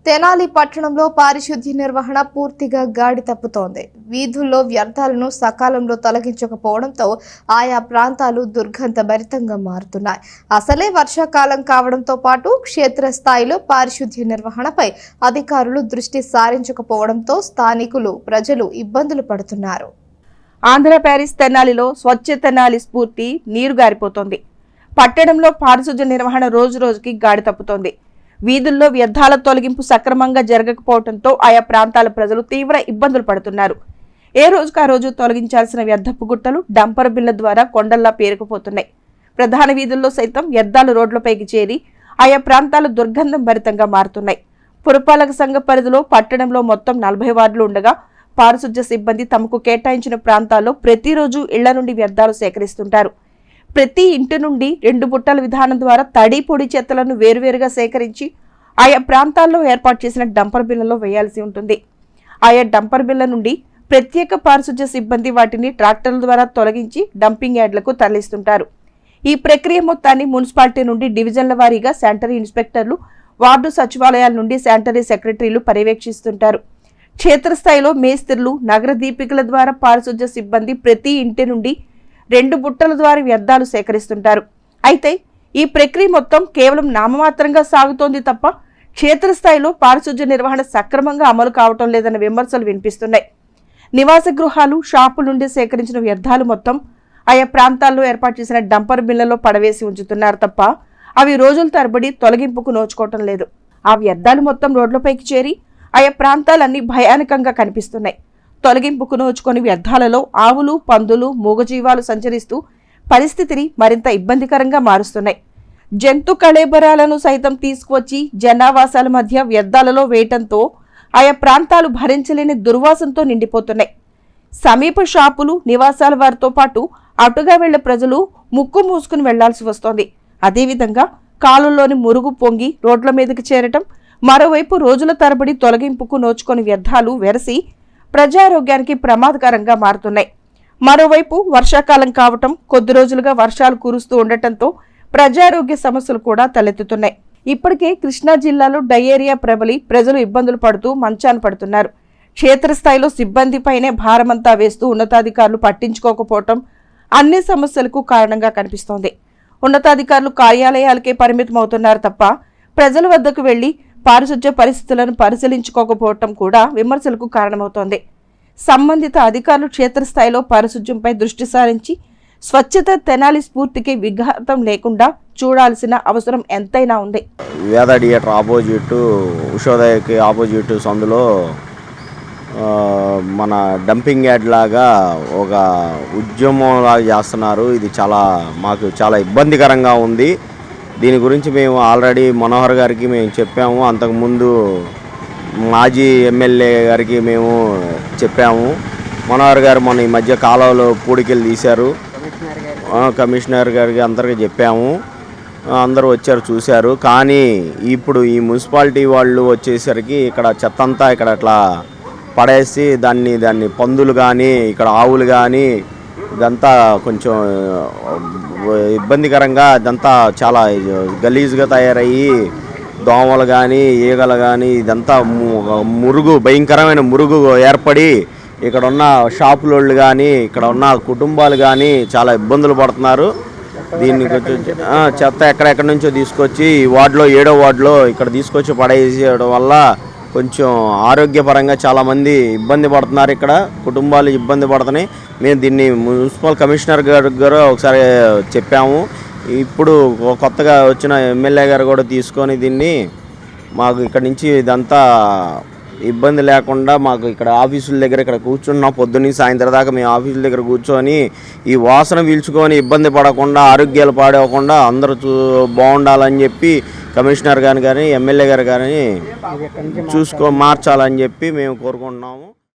తెనాలి పట్టణంలో పారిశుద్ధ్య నిర్వహణ పూర్తిగా గాడి తప్పుతోంది. వీధుల్లో వ్యర్థాలను సకాలంలో తొలగించకపోవడంతో ఆయా ప్రాంతాలు దుర్గంధభరితంగా మారుతున్నాయి. అసలే వర్షాకాలం కావడంతో పాటు క్షేత్రస్థాయిలో పారిశుద్ధ్య నిర్వహణపై అధికారులు దృష్టి సారించకపోవడంతో స్థానికులు ప్రజలు ఇబ్బందులు పడుతున్నారు. ఆంధ్ర ప్యారిస్ తెనాలిలో స్వచ్ఛ తెనాలి స్ఫూర్తి నీరు గారిపోతోంది. పట్టణంలో పారిశుద్ధ్య నిర్వహణ రోజు రోజుకి గాడి తప్పుతోంది. వీధుల్లో వ్యర్థాల తొలగింపు సక్రమంగా జరగకపోవడంతో ఆయా ప్రాంతాల ప్రజలు తీవ్ర ఇబ్బందులు పడుతున్నారు. ఏ రోజుకు ఆ రోజు తొలగించాల్సిన వ్యర్థపు గుట్టలు డంపర్ బిళ్ల ద్వారా కొండల్లా పేరుకుపోతున్నాయి. ప్రధాన వీధుల్లో సైతం వ్యర్థాలు రోడ్లపైకి చేరి ఆయా ప్రాంతాలు దుర్గంధం భరితంగా మారుతున్నాయి. పురపాలక సంఘ పరిధిలో పట్టణంలో మొత్తం 40 వార్డులు ఉండగా పారిశుద్ధ్య సిబ్బంది తమకు కేటాయించిన ప్రాంతాల్లో ప్రతిరోజు ఇళ్ల నుండి వ్యర్థాలు సేకరిస్తుంటారు. ప్రతి ఇంటి నుండి 2 బుట్టల విధానం ద్వారా తడి పొడి చెత్తలను వేరువేరుగా సేకరించి ఆయా ప్రాంతాల్లో ఏర్పాటు చేసిన డంపర్ బిళ్లలో వేయాల్సి ఉంటుంది. ఆయా డంపర్ బిళ్ల నుండి ప్రత్యేక పారిశుద్ధ్య సిబ్బంది వాటిని ట్రాక్టర్ల ద్వారా తొలగించి డంపింగ్ యార్డులకు తరలిస్తుంటారు. ఈ ప్రక్రియ మొత్తాన్ని మున్సిపాలిటీ నుండి డివిజన్ల వారీగా శానిటరీ ఇన్స్పెక్టర్లు, వార్డు సచివాలయాల నుండి శానిటరీ సెక్రటరీలు పర్యవేక్షిస్తుంటారు. క్షేత్రస్థాయిలో మేస్త్రులు, నగర దీపికల ద్వారా పారిశుద్ధ్య సిబ్బంది ప్రతి ఇంటి నుండి 2 బుట్టల ద్వారా వ్యర్థాలు సేకరిస్తుంటారు. అయితే ఈ ప్రక్రియ మొత్తం కేవలం నామమాత్రంగా సాగుతోంది తప్ప క్షేత్రస్థాయిలో పారిశుద్ధ్య నిర్వహణ సక్రమంగా అమలు కావటం లేదన్న విమర్శలు వినిపిస్తున్నాయి. నివాస గృహాలు, షాపుల నుండి సేకరించిన వ్యర్థాలు మొత్తం ఆయా ప్రాంతాల్లో ఏర్పాటు చేసిన డంపర్ బిళ్లలో పడవేసి ఉంచుతున్నారు తప్ప అవి రోజుల తరబడి తొలగింపుకు నోచుకోవటం లేదు. ఆ వ్యర్థాలు మొత్తం రోడ్లపైకి చేరి ఆయా ప్రాంతాలన్నీ భయానకంగా కనిపిస్తున్నాయి. తొలగింపుకు నోచుకొని వ్యర్థాలలో ఆవులు, పందులు, మూగజీవాలు సంచరిస్తూ పరిస్థితిని మరింత ఇబ్బందికరంగా మారుస్తున్నాయి. జంతు కళేబరాలను సైతం తీసుకువచ్చి జనావాసాల మధ్య వ్యర్థాలలో వేయటంతో ఆయా ప్రాంతాలు భరించలేని దుర్వాసనతో నిండిపోతున్నాయి. సమీప షాపులు, నివాసాల వారితో పాటు అటుగా వెళ్లే ప్రజలు ముక్కు మూసుకుని వెళ్లాల్సి వస్తోంది. అదేవిధంగా కాలుల్లోని మురుగు పొంగి రోడ్ల మీదకి చేరటం, మరోవైపు రోజుల తరబడి తొలగింపుకు నోచుకొని వ్యర్థాలు వెరసి ప్రజారోగ్యానికి ప్రమాదకరంగా మారుతున్నాయి. మరోవైపు వర్షాకాలం కావటం, కొద్ది రోజులుగా వర్షాలు కురుస్తూ ఉండటంతో ప్రజారోగ్య సమస్యలు కూడా తలెత్తుతున్నాయి. ఇప్పటికే కృష్ణా జిల్లాలో డయేరియా ప్రబలి ప్రజలు ఇబ్బందులు పడుతూ మంచాన పడుతున్నారు. క్షేత్రస్థాయిలో సిబ్బందిపైనే భారమంతా వేస్తూ ఉన్నతాధికారులు పట్టించుకోకపోవటం అన్ని సమస్యలకు కారణంగా కనిపిస్తోంది. ఉన్నతాధికారులు కార్యాలయాలకే పరిమితం అవుతున్నారు తప్ప ప్రజల వద్దకు వెళ్లి పారిశుధ్య పరిస్థితులను పరిశీలించుకోకపోవటం కూడా విమర్శలకు కారణమవుతోంది. సంబంధిత అధికారులు క్షేత్రస్థాయిలో పారిశుధ్యంపై దృష్టి సారించి స్వచ్ఛత తెనాలి స్ఫూర్తికి విఘాతం లేకుండా చూడాల్సిన అవసరం ఎంతైనా ఉంది. వేద థియేటర్ ఆపోజిట్, ఉషోదయకి ఆపోజిట్ సందులో మన డంపింగ్ యార్డ్ లాగా ఒక ఉద్యమం లాగా చేస్తున్నారు. ఇది మాకు చాలా ఇబ్బందికరంగా ఉంది. దీని గురించి మేము ఆల్రెడీ మనోహర్ గారికి మేము చెప్పాము. అంతకుముందు మాజీ ఎమ్మెల్యే గారికి మేము చెప్పాము. మనోహర్ గారు మొన్న ఈ మధ్య కాలువలో పూడికెళ్ళి తీశారు. కమిషనర్ గారికి అందరికీ చెప్పాము. అందరూ వచ్చారు, చూశారు. కానీ ఇప్పుడు ఈ మున్సిపాలిటీ వాళ్ళు వచ్చేసరికి ఇక్కడ చెత్త అంతా ఇక్కడ అట్లా పడేసి దాన్ని పందులు కానీ, ఇక్కడ ఆవులు కానీ, ఇదంతా కొంచెం ఇబ్బందికరంగా, ఇదంతా చాలా గలీజ్గా తయారయ్యి దోమలు కానీ, ఈగలు కానీ, ఇదంతా భయంకరమైన మురుగు ఏర్పడి ఇక్కడ ఉన్న షాపులోళ్ళు కానీ, ఇక్కడ ఉన్న కుటుంబాలు కానీ చాలా ఇబ్బందులు పడుతున్నారు. దీన్ని చెత్త ఎక్కడెక్కడి నుంచో తీసుకొచ్చి ఈ వార్డులో 7వ వార్డులో ఇక్కడ తీసుకొచ్చి పడేసేయడం వల్ల కొంచెం ఆరోగ్యపరంగా చాలామంది ఇబ్బంది పడుతున్నారు. ఇక్కడ కుటుంబాలు ఇబ్బంది పడుతున్నాయి. మేము దీన్ని మున్సిపల్ కమిషనర్ గారు ఒకసారి చెప్పాము. ఇప్పుడు కొత్తగా వచ్చిన ఎమ్మెల్యే గారు కూడా తీసుకొని దీన్ని మాకు ఇక్కడ నుంచి ఇదంతా ఇబ్బంది లేకుండా మాకు ఇక్కడ ఆఫీసుల దగ్గర ఇక్కడ కూర్చున్నాం. పొద్దున్నీ సాయంత్రం దాకా మేము ఆఫీసుల దగ్గర కూర్చొని ఈ వాసన పీల్చుకొని ఇబ్బంది పడకుండా, ఆరోగ్యాలు పాడవకుండా అందరూ బాగుండాలని చెప్పి కమిషనర్ గారు కానీ, ఎమ్మెల్యే గారు కానీ మార్చాలని చెప్పి మేము కోరుకుంటున్నాము.